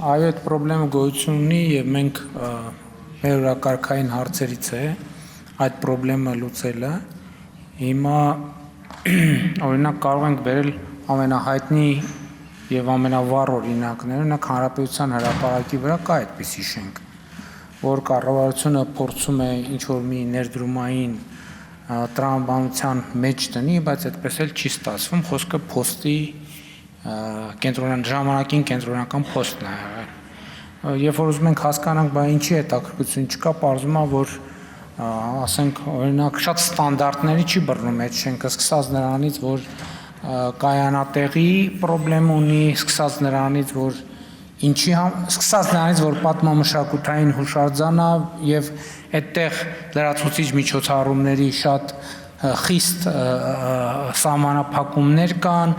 Այո, այդ խնդրը գոյություն ունի եւ մենք մեր օրակարգային հարցերից է այդ խնդրը լուծելը։ Հիմա օրինակ կարող ենք վերել ամենահայտնի եւ ամենավառ օրինակները, օրինակ Հանրապետության հրապարակի վրա կա այդպիսի շենք, որ կառավարությունը փորձում է ինչ-որ մի ներդրումային տրամաբանության մեջ դնի, բայց այդպես էլ չի ստացվում, խոսքը փոստի ժամանակին կենտրոնական փոստն է եղել։ Երբ որ ուզում ենք հասկանանք, բա ինչի հետաքրքրություն չկա, պարզվում է, որ ասենք օրինակ շատ ստանդարտների չի բռնում այդ շենքը, սկսած նրանից, որ կայանատեղի խնդրեմ ունի, սկսած նրանից, որ պատմամշակութային հուշարձան է եւ այդտեղ լրացուցիչ միջոցառումների շատ խիստ սահմանափակումներ կան,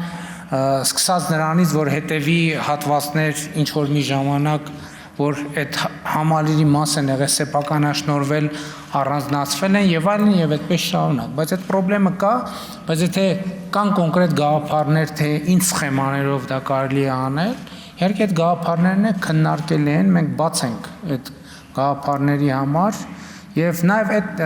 սկսած նրանից, որ հետևի հատվածներ ինչ-որ մի ժամանակ, որ այդ համալիրի մաս են եղել սեփականաշնորհվել, առանձնացվել են եւ այլն եւ այդպես շարունակ, բայց այդ խնդրը կա, բայց եթե կան կոնկրետ գաղափարներ, թե ինչ սխեմաներով դա կարելի է անել, իհարկե այդ գաղափարներն քննարկել են, մենք բաց ենք այդ գաղափարների համար եւ նաեւ այդ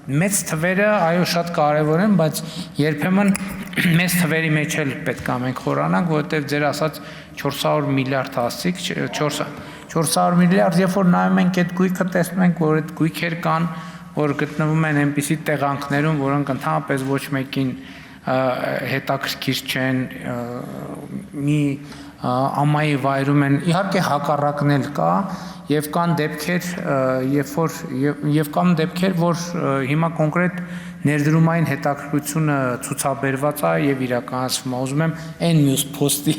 մեծ թվերը այո շատ կարեւոր են, բայց երբեմն մեծ թվերի մեջ էլ պետք է մենք խորանանք, որովհետեւ ձեր ասած 400 միլիարդ ասիկ, 400 միլիարդ, երբ որ նայում ենք այդ գույքը, տեսնում ենք, որ այդ գույքեր կան, որ գտնվում են այնպիսի տեղանքներում, որոնք ընդհանրապես ոչ մեկին հետաքրքիր չեն, մի ամայի վայրում են, իհարկե հակառակն էլ կա, եւ կան դեպքեր, որ հիմա կոնկրետ ներդրումային հետաքրքրությունը ցուցաբերված է եւ իրականացվում է։ Ուզում եմ այն մյուս փոստի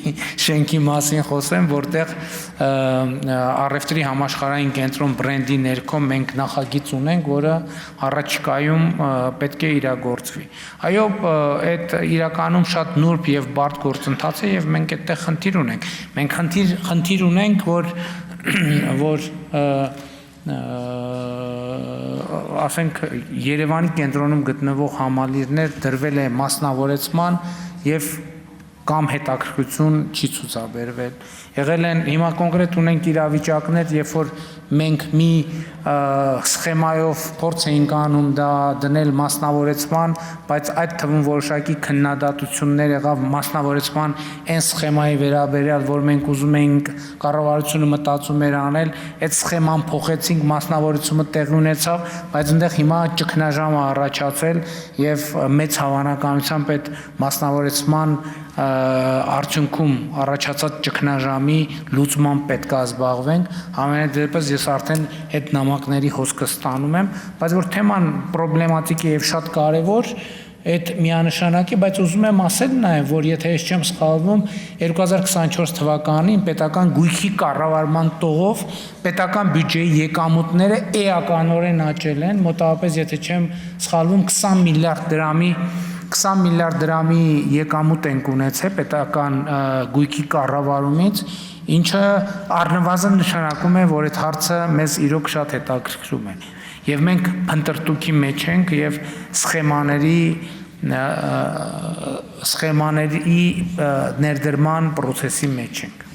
շենքի մասին խոսեմ, որտեղ առևտրի համաշխարհային կենտրոն բրենդի ներքո մենք նախագիծ ունենք, որը առաջիկայում պետք է իրագործվի։ Այո, այդ իրականում շատ նուրբ եւ բարդ գործընթաց է եւ մենք այդտեղ խնդիր ունենք։ Մենք խնդիր ունենք, որ ասենք Երևանի կենտրոնում գտնվող համալիրներ դրվել է մասնավորեցման եւ կամ հետաքրքրություն չի ցուցաբերվել։ Եղել են հիմա կոնկրետ ունենք իրավիճակներ, երբ որ մենք մի սխեմայով փորձ էինք անում դա դնել մասնավորեցման, բայց այդ թվում որոշակի քննադատություններ եղավ մասնավորեցման այն սխեմայի վերաբերյալ, որ մենք ուզում էինք կառավարությունը մտածում էր անել, այդ սխեման փոխեցինք, մասնավորությունը տեղի ունեցավ, բայց այնտեղ հիմա ճգնաժամ է առաջացել եւ մեծ հավանականությամբ այդ մասնավորեցման արդյունքում առաջացած ճգնաժամի լուծման պետք է զբաղվենք, համենայնդեպս ես արդեն այդ նամակների հոսքը ստանում եմ, բայց որ թեման պրոբլեմատիկ է եւ շատ կարեւոր, այդ միանշանակ է, բայց ուզում եմ ասել նաեւ, որ եթե ես չեմ սխալվում, 2024 թվականին պետական գույքի կառավարման տողով պետական բյուջեի եկամուտները էականորեն աճել են, մոտավորապես եթե չեմ սխալվում 20 միլիարդ դրամի եկամուտ ենք ունեցել պետական գույքի կառավարումից, ինչը առնվազն նշանակում է, որ այդ հարցը մեզ իրոք շատ հետաքրքրում է։ Եվ մենք փնտրտուքի մեջ ենք եւ սխեմաների ներդրման process-ի մեջ ենք։